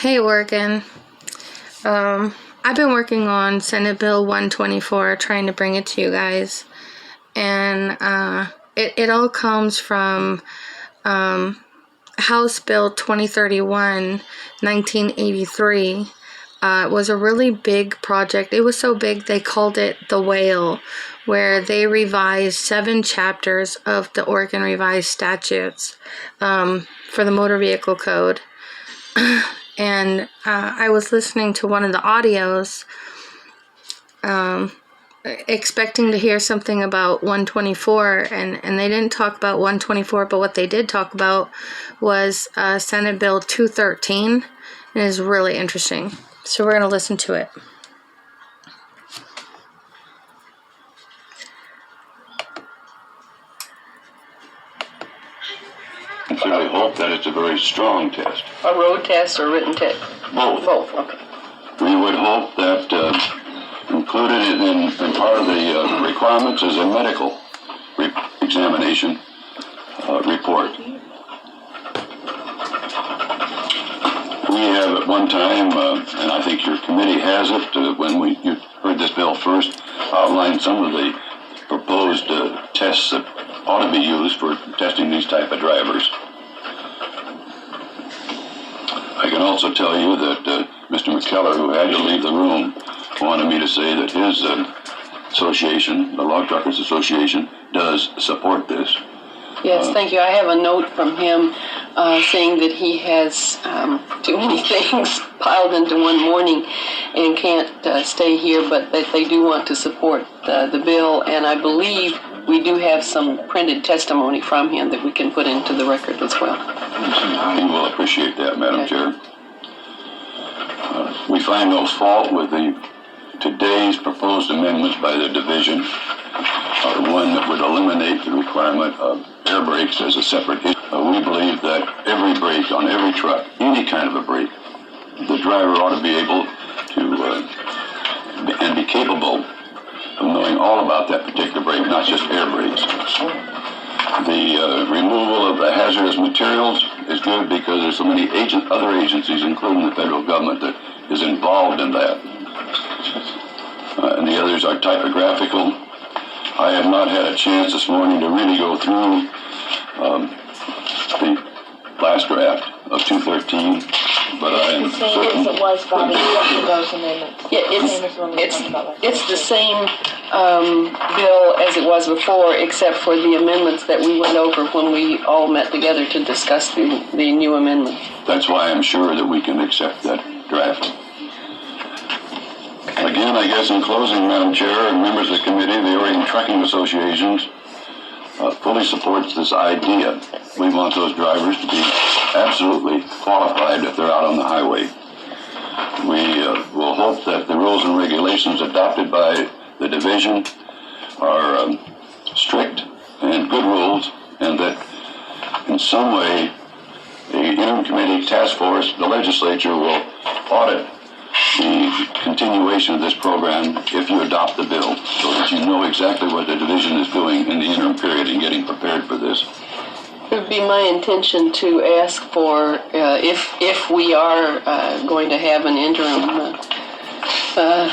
Hey, Oregon. I've been working on Senate Bill 124, trying to bring it to you guys. And it all comes from House Bill 2031, 1983. It was a really big project. It was so big they called it the Whale, where they revised 7 chapters of the Oregon Revised Statutes for the Motor Vehicle Code. And I was listening to one of the audios, expecting to hear something about 124, and they didn't talk about 124, but what they did talk about was Senate Bill 213, and it is really interesting. So we're going to listen to it. I sincerely hope that it's a very strong test. A road test or written test? Both. Both, okay. We would hope that included in part of the requirements is a medical examination report. We have at one time, and I think your committee has it, when you heard this bill first, outlined some of the proposed tests that ought to be used for testing these type of drivers. I can also tell you that Mr. McKellar, who had to leave the room, wanted me to say that his association, the Log Truckers Association, does support this. Yes, thank you. I have a note from him saying that he has too many things piled into one morning and can't stay here, but that they do want to support the bill, and I believe we do have some printed testimony from him that we can put into the record as well. He will appreciate that, Madam Chair. We find no fault with today's proposed amendments by the division, one that would eliminate the requirement of air brakes as a separate issue. We believe that every brake on every truck, any kind of a brake, the driver ought to be able to and be capable of knowing all about that particular brake, not just air brakes. The removal of the hazardous materials is good because there's so many other agencies, including the federal government, that is involved in that. And the others are typographical. I have not had a chance this morning to really go through the last draft of 213, but I am certain. It was Bobby, those amendments. Yeah, it's the same bill as it was before, except for the amendments that we went over when we all met together to discuss the new amendments. That's why I'm sure that we can accept that draft. Again, I guess in closing, Madam Chair and members of the committee, the Oregon Trucking Associations fully supports this idea. We want those drivers to be absolutely qualified if they're out on the highway. We will hope that the rules and regulations adopted by the division are strict and good rules, and that in some way the interim committee task force, the legislature, will audit the continuation of this program if you adopt the bill, so that you know exactly what the division is doing in the interim period and getting prepared for this. It would be my intention to ask for, if we are going to have an interim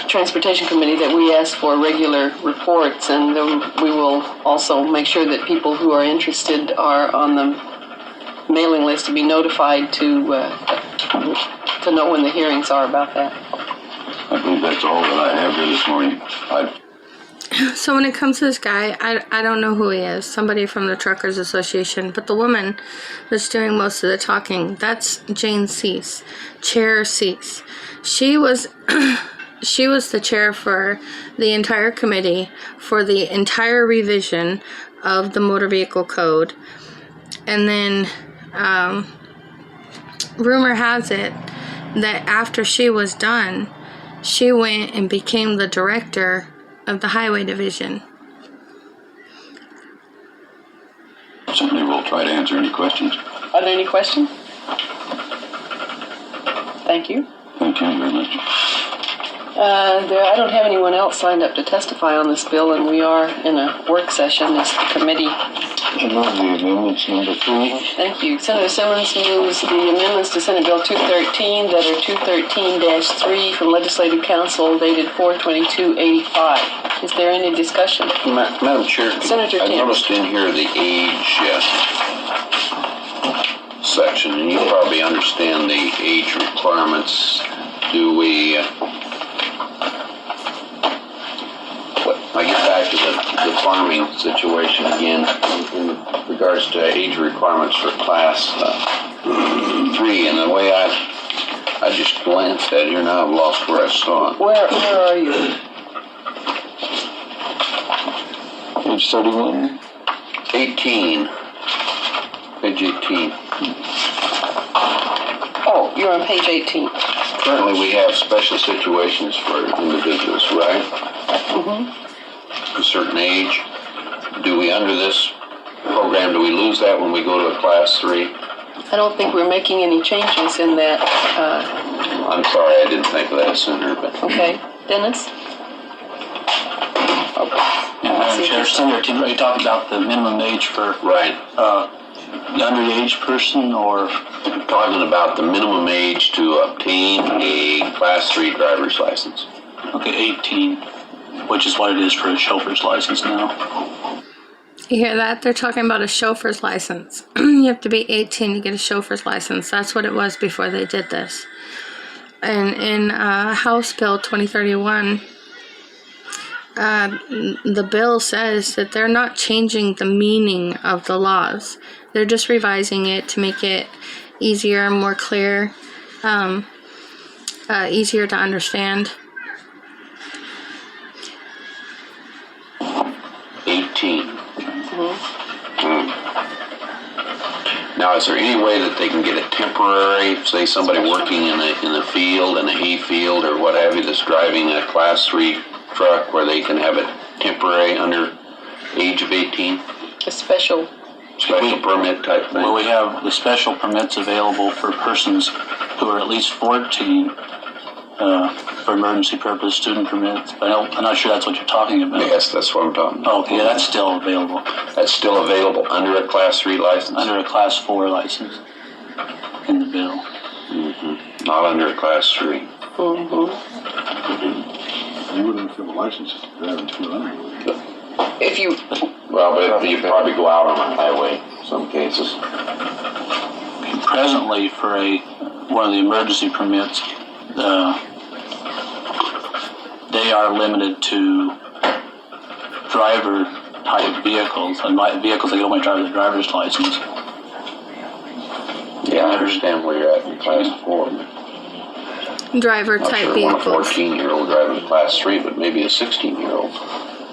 transportation committee, that we ask for regular reports, and then we will also make sure that people who are interested are on the mailing list to be notified to know when the hearings are about that. I believe that's all that I have here this morning. So when it comes to this guy, I don't know who he is, somebody from the Truckers Association, but the woman that's doing most of the talking, that's Jane Cease, Chair Cease. She was she was the chair for the entire committee for the entire revision of the Motor Vehicle Code. And then rumor has it that after she was done, she went and became the director of the Highway Division. Certainly will try to answer any questions. Are there any questions? Thank you. Thank you very much. I don't have anyone else signed up to testify on this bill, and we are in a work session as the committee. I move the amendments number 3. Thank you. Senator Simmons moves the amendments to Senate Bill 213 that are 213-3 from Legislative Council dated 4/22/85. Is there any discussion? Madam Chair, Senator I Tim. noticed in here the age section, and you probably understand the age requirements. Do we... I get back to the farming situation again in regards to age requirements for class 3, and the way I just glanced at it here now, I've lost where I saw it. Where are you? Page 31? 18. Page 18. Oh, you're on page 18. Currently, we have special situations for individuals, right? Mm-hmm. A certain age. Do we, under this program, do we lose that when we go to a class 3? I don't think we're making any changes in that. I'm sorry, I didn't think of that sooner, but... Okay. Dennis? Madam Chair, Senator Tim, are you talking about the minimum age for Right. the underage person, or? Talking about the minimum age to obtain a class 3 driver's license. Okay, 18, which is what it is for a chauffeur's license now. You hear that? They're talking about a chauffeur's license. You have to be 18 to get a chauffeur's license. That's what it was before they did this. And in House Bill 2031, the bill says that they're not changing the meaning of the laws. They're just revising it to make it easier, more clear, easier to understand. 18. Now, is there any way that they can get a temporary, say somebody working in the field, in a hay field or what have you, that's driving a class 3 truck, where they can have it temporary under age of 18? A special Permit type thing? Well, we have the special permits available for persons who are at least 14 for emergency purpose student permits. But I'm not sure that's what you're talking about. Yes, that's what I'm talking about. Oh, okay, that's still available. That's still available under a class 3 license? Under a class 4 license in the bill. Not under a class 3. Mm-hmm. You wouldn't have a license to drive in 200. If you, Well, but you probably go out on a highway in some cases. Presently, for one of the emergency permits, they are limited to driver-type vehicles, and vehicles that can only drive the driver's license. Yeah, I understand where you're at in class 4. Driver Not type sure vehicles. one 14-year-old driving a class 3, but maybe a 16-year-old.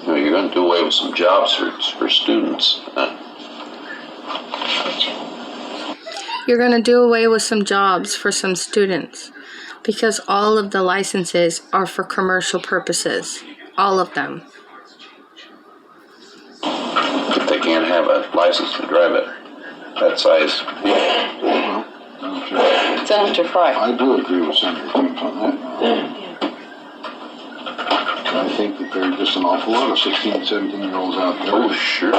You know, you're going to do away with some job certs for students. You're going to do away with some jobs for some students because all of the licenses are for commercial purposes. All of them. If they can't have a license to drive it that size. Well, Madam Chair, Senator Fry. I do agree with Senator Timms on that. I think that there are just an awful lot of 16 and 17-year-olds out there. Oh, sure.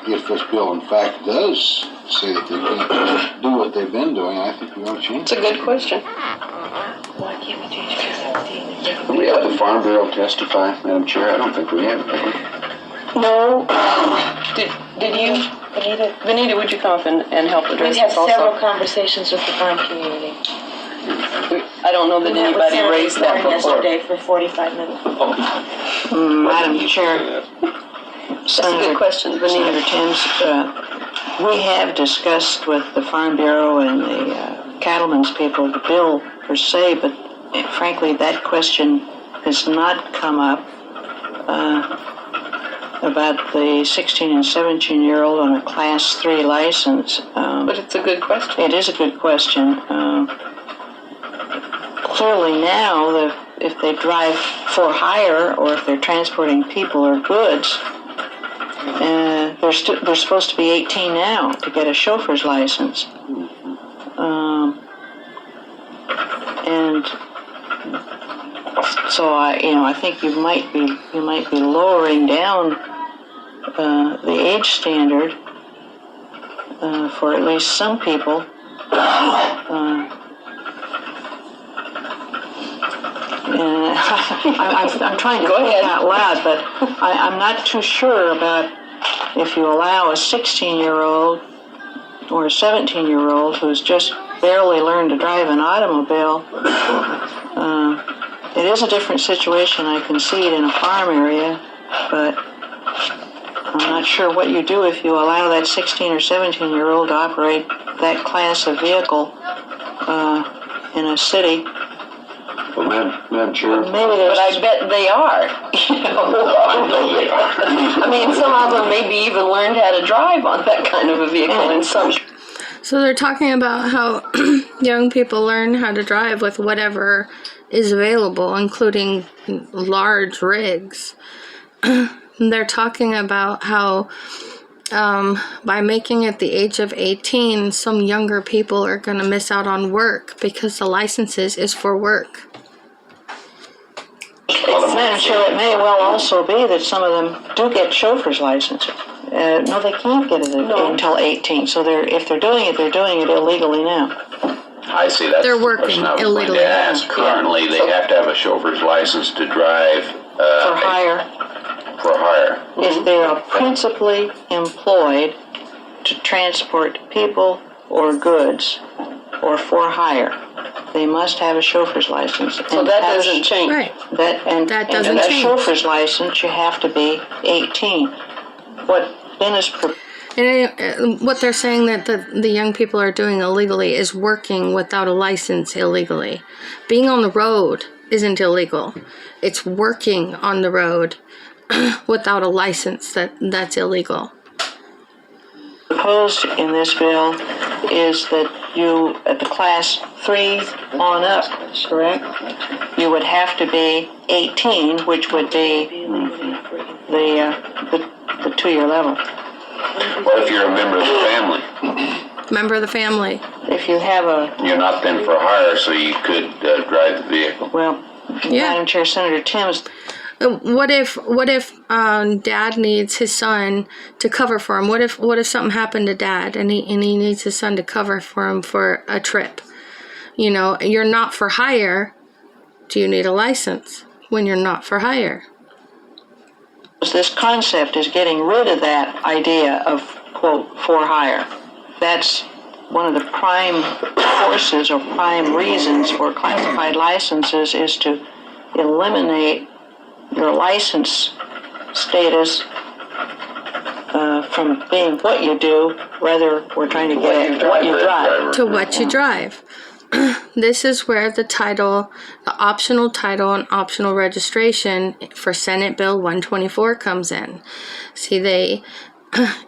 If this bill, in fact, does say that they can't do what they've been doing, I think we ought to change It's a good question. Why can't we change it to 17? Do we have the Farm Bureau testify, Madam Chair? I don't think we have. No. Did you? Benita, would you come up and help address We've had this also? several conversations with the farm community. I don't know that We met with anybody Senator raised that Warren before. yesterday for 45 minutes. Madam Chair, That's a good question, Senator Benita. Timms, we have discussed with the Farm Bureau and the cattlemen's people the bill per se, but frankly, that question has not come up about the 16 and 17-year-old on a Class 3 license. But it's a good question. It is a good question. Clearly now, if they drive for hire or if they're transporting people or goods, they're supposed to be 18 now to get a chauffeur's license. And So I think you might be lowering down the age standard for at least some people. And I'm trying to think out loud, but I'm not too sure about if you allow a 16-year-old or a 17-year-old who's just barely learned to drive an automobile. It is a different situation, I concede, in a farm area, but I'm not sure what you do if you allow that 16 or 17-year-old to operate that class of vehicle in a city. Well, Madam Chair. Maybe there's... But I bet they are. I know they are. I mean, some of them maybe even learned how to drive on that kind of a vehicle in some. So they're talking about how young people learn how to drive with whatever is available, including large rigs. They're talking about how by making it the age of 18, some younger people are going to miss out on work because the licenses is for work. Madam Chair, it may well also be that some of them do get chauffeur's licenses. No, they can't get it until 18. So if they're doing it illegally now. I see. That's They're the working question I was illegally. going to ask. Currently, they have to have a chauffeur's license to drive For hire. For hire. If they are principally employed to transport people or goods or for hire, they must have a chauffeur's license. So that doesn't change. Right. That doesn't change. chauffeur's license, you have to be 18. What Dennis And what they're saying that the young people are doing illegally is working without a license illegally. Being on the road isn't illegal. It's working on the road without a license that's illegal. proposed in this bill is that you, at the class 3 on up, correct? You would have to be 18, which would be the 2-year level. What if you're a member of the family? Member of the family. If you have a, You're not then for hire, so you could drive the vehicle. well, Yeah. Madam Chair, Senator Timms, What if dad needs his son to cover for him? What if something happened to dad and he needs his son to cover for him for a trip? You know, you're not for hire. Do you need a license when you're not for hire? this concept is getting rid of that idea of, quote, for hire. That's one of the prime forces or prime reasons for classified licenses is to eliminate your license status from being what you do, rather we're trying to get at what you drive. To what you drive. This is where the title, the optional title and optional registration for Senate Bill 124 comes in. See,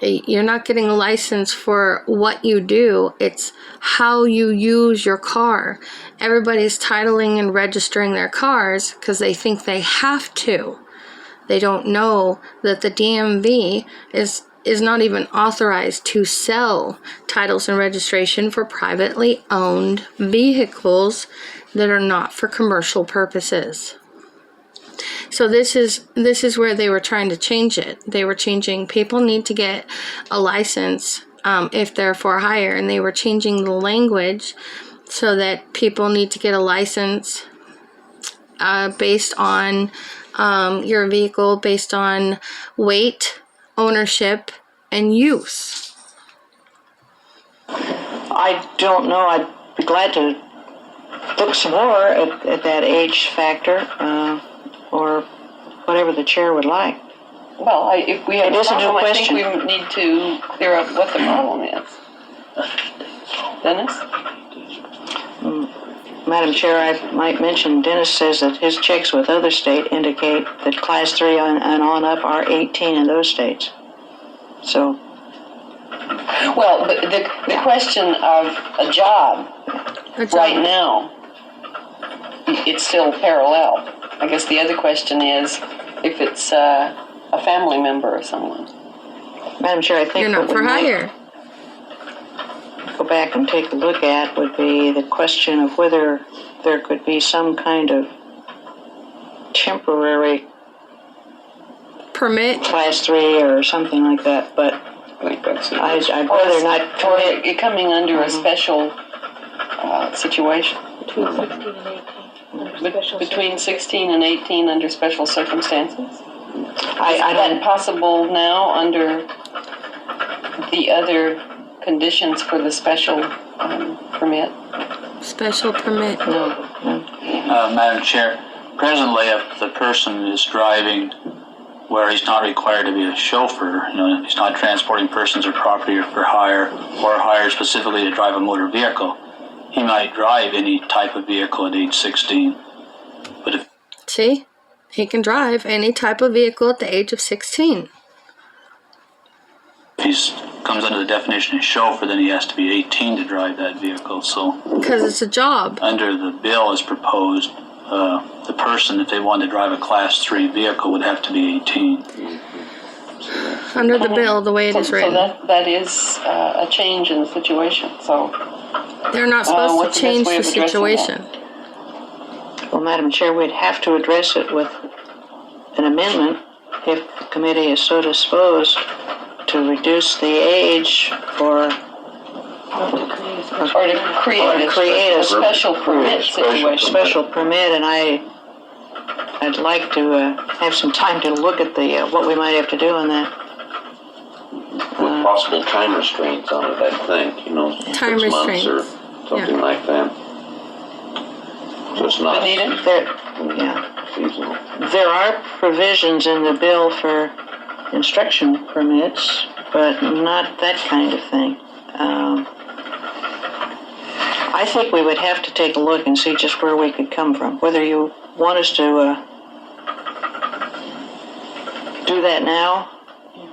you're not getting a license for what you do, it's how you use your car. Everybody's titling and registering their cars because they think they have to. They don't know that the DMV is not even authorized to sell titles and registration for privately owned vehicles that are not for commercial purposes. So this is where they were trying to change it. They were changing people need to get a license if they're for hire, and they were changing the language so that people need to get a license based on your vehicle, based on weight, ownership, and use. I don't know. I'd be glad to look some more at that age factor, or whatever the chair would like. Well, if we have It a is a new problem, I think question. we need to clear up what the problem is. Dennis? Madam Chair, I might mention Dennis says that his checks with other states indicate that class 3 and on up are 18 in those states. So, Well, but the question of a job right now, it's still parallel. I guess the other question is if it's a family member or someone. Madam Chair, I think You're not what we for might hire. go back and take a look at would be the question of whether there could be some kind of temporary Permit. class 3 or something like that, but I think that's it. I'd rather not Or commit. it coming under a special situation. Between 16 and 18 under special Between 16 and 18 under special circumstances? I Is that don't, possible now under the other conditions for the special permit? Special permit. Madam Chair, presently if the person is driving where he's not required to be a chauffeur, he's not transporting persons or property for hire or hired specifically to drive a motor vehicle, he might drive any type of vehicle at age 16. But if See? He can drive any type of vehicle at the age of 16. he comes under the definition of chauffeur, then he has to be 18 to drive that vehicle. So Because it's a job. under the bill as proposed, the person, if they wanted to drive a class 3 vehicle, would have to be 18. Under the bill, the way it is So written. that is a change in the situation, so. They're not supposed what's to the best change way the of addressing situation. well, Madam Chair, we'd have to address it with an amendment if the committee is so disposed to reduce the age for Or to create a special permit situation. special permit, and I'd like to have some time to look at the what we might have to do on that. With possible time restraints on it, I think, Time 6 months or restraints. something like that. So it's not Benita? seasonal. There are provisions in the bill for instruction permits, but not that kind of thing. I think we would have to take a look and see just where we could come from. Whether you want us to do that now,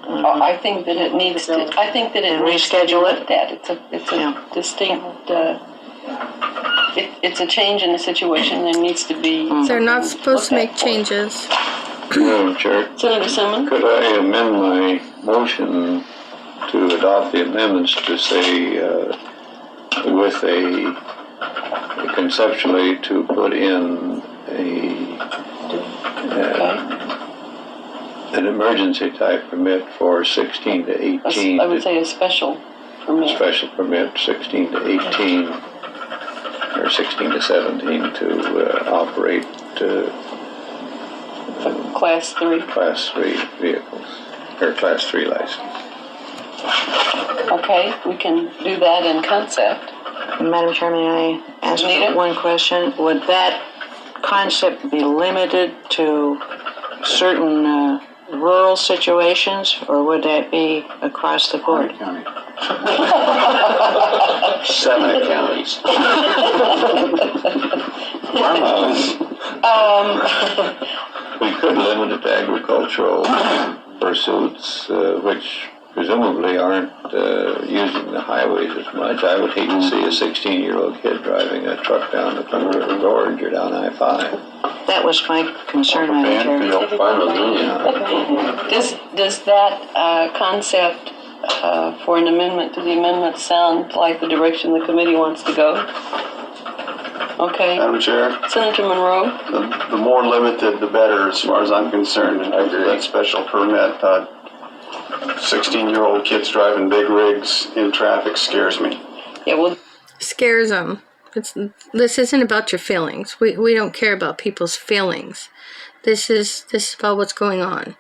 I think that it needs to, I think that it And needs to be reschedule it? looked at. It's a Yeah. distinct, it's a change in the situation. There needs to be. They're not supposed to looked make at for it. changes. Madam Chair, Senator Simmons? could I amend my motion to adopt the amendments to say, with conceptually to put in an emergency type permit for 16 to 18. I would say a special permit. Special permit 16 to 18 or 16 to 17 to operate Class 3. Class 3 vehicles or Class 3 license. Okay, we can do that in concept. Madam Chair, may I ask Anita? one question? Would that concept be limited to certain rural situations, or would that be across the board? County. 7 counties. We could limit it to agricultural pursuits, which presumably aren't using the highways as much. I would hate to see a 16-year-old kid driving a truck down the Thunder River Gorge or down I-5. That was my concern, Madam Chair. Does that concept for an amendment to the amendment sound like the direction the committee wants to go? Okay. Madam Chair, Senator Monroe? the more limited, the better, as far as I'm concerned. And that special permit, 16-year-old kids driving big rigs in traffic scares me. Yeah, well, Scares them. This isn't about your feelings. We don't care about people's feelings. This is about what's going on.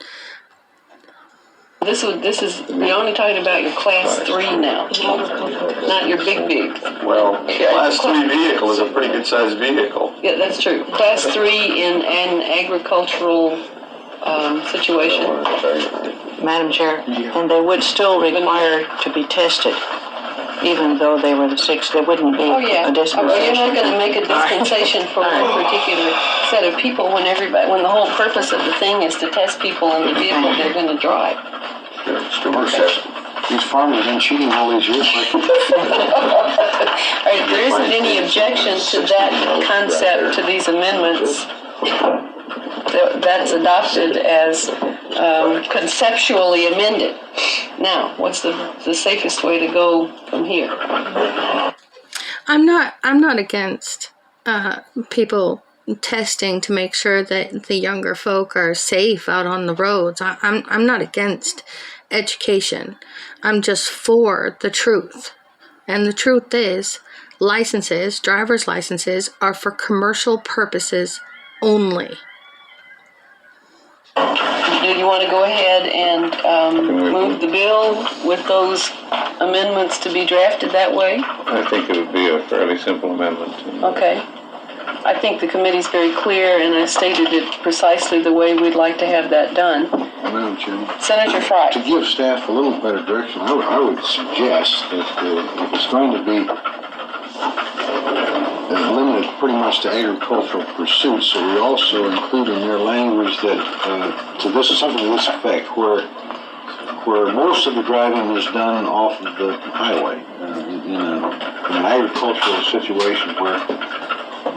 this is, we're only talking about your class 3 now, not your big. Well, class 3 vehicle is a pretty good sized vehicle. Yeah, that's true. Class 3 in an agricultural situation. Madam Chair, and they would still require to be tested, even though they were the 6. There wouldn't be Oh, yeah. a You're dispensation. not going to make a dispensation for one particular set of people when the whole purpose of the thing is to test people in the vehicle they're going to drive. These farmers been cheating all these years. All right, there isn't any objection to that concept, to these amendments. That's adopted as conceptually amended. Now, what's the safest way to go from here? I'm not against people testing to make sure that the younger folk are safe out on the roads. I'm not against education. I'm just for the truth. And the truth is, licenses, driver's licenses, are for commercial purposes only. Do you want to go ahead and move the bill with those amendments to be drafted that way? I think it would be a fairly simple amendment. Okay. I think the committee's very clear, and I stated it precisely the way we'd like to have that done. Madam Chairman, Senator Fry. to give staff a little better direction, I would suggest that if it's going to be limited pretty much to agricultural pursuits, so we also include in their language that to this is something to this effect, where most of the driving is done off of the highway in an agricultural situation where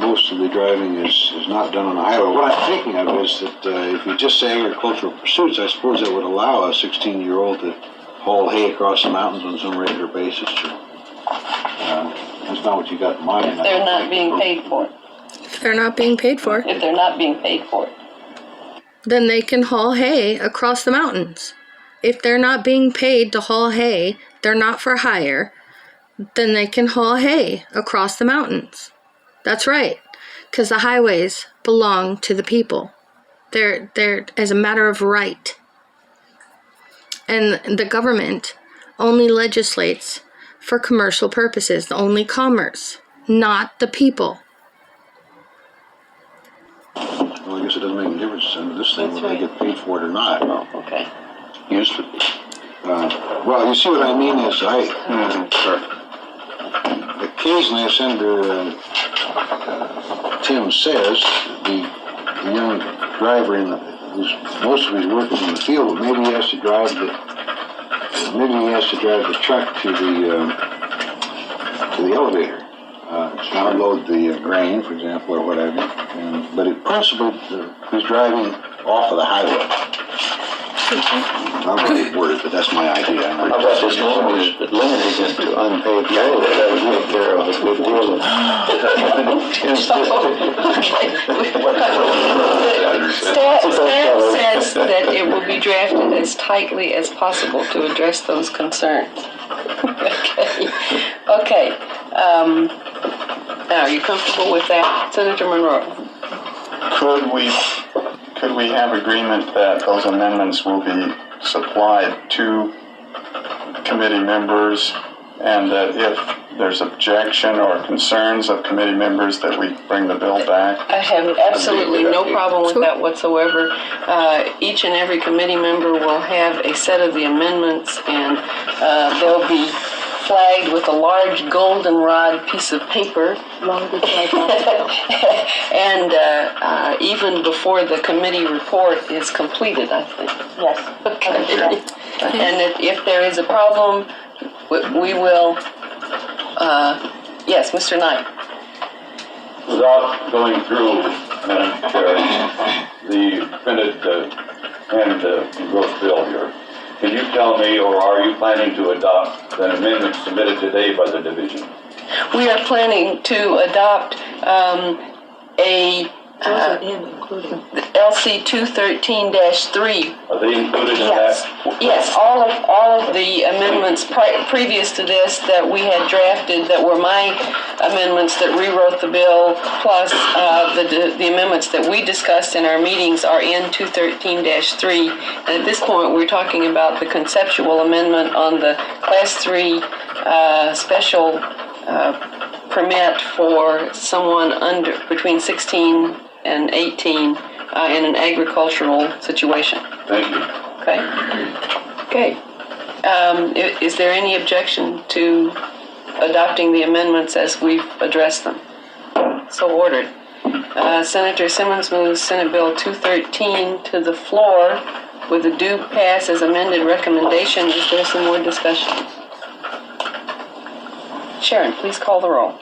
most of the driving is not done on the highway. What I'm thinking of is that if you just say agricultural pursuits, I suppose that would allow a 16-year-old to haul hay across the mountains on some regular basis. That's not what you got in mind. They're not being paid for it. If they're not being paid for, If they're not being paid for it. then they can haul hay across the mountains. If they're not being paid to haul hay, they're not for hire, then they can haul hay across the mountains. That's right, because the highways belong to the people. They're as a matter of right. And the government only legislates for commercial purposes, only commerce, not the people. Well, I guess it doesn't make a difference in this thing That's whether they right. get paid for it or not. Oh, okay. Used to be. Well, you see what I mean is occasionally Senator Tim says the young driver who's most of his work is in the field, but maybe he has to drive the truck to the elevator. To unload the grain, for example, or whatever. But in principle, he's driving off of the highway. I'm going to word it, but that's my idea. How about just limiting it to unpaid labor? That would take care of a good deal of Staff says that it will be drafted as tightly as possible to address those concerns. Okay. Now, are you comfortable with that, Senator Monroe? Could we have agreement that those amendments will be supplied to committee members, and that if there's objection or concerns of committee members that we bring the bill back? I have absolutely no problem with that whatsoever. Each and every committee member will have a set of the amendments, and they'll be flagged with a large goldenrod piece of paper. And even before the committee report is completed, I think. Yes. Okay. And if there is a problem, we will, yes, Mr. Knight. Without going through, Madam Chair, the printed and engrossed bill here, can you tell me, or are you planning to adopt an amendment submitted today by the division? We are planning to adopt a LC 213-3. Are they included in Yes. that? Yes, all of the amendments previous to this that we had drafted that were my amendments that rewrote the bill, plus the amendments that we discussed in our meetings are in 213-3. And at this point, we're talking about the conceptual amendment on the Class 3 special permit for someone between 16 and 18 in an agricultural situation. Thank you. Okay. Okay. Is there any objection to adopting the amendments as we've addressed them? So ordered. Senator Simmons moves Senate Bill 213 to the floor with a due pass as amended recommendation. Is there some more discussion? Sharon, please call the roll.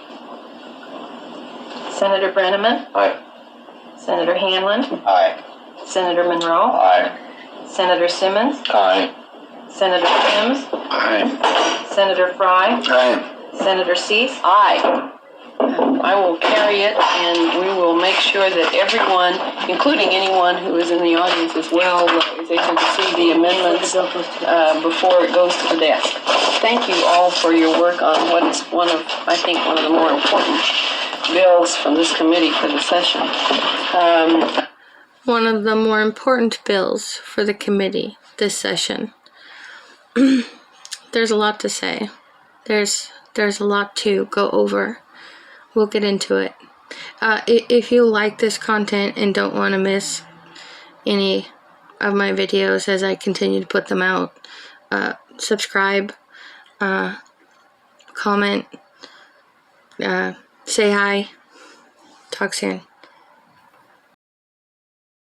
Senator Brenneman? Aye. Senator Hanlon? Aye. Senator Monroe? Aye. Senator Simmons? Aye. Senator Sims? Aye. Senator Fry? Aye. Senator Cease? Aye. I will carry it, and we will make sure that everyone, including anyone who is in the audience as well, is able to see the amendments before it goes to the desk. Thank you all for your work on what is I think, one of the more important bills from this committee for the session. One of the more important bills for the committee this session. There's a lot to say. There's a lot to go over. We'll get into it. If you like this content and don't want to miss any of my videos as I continue to put them out, subscribe, comment, say hi. Talk soon.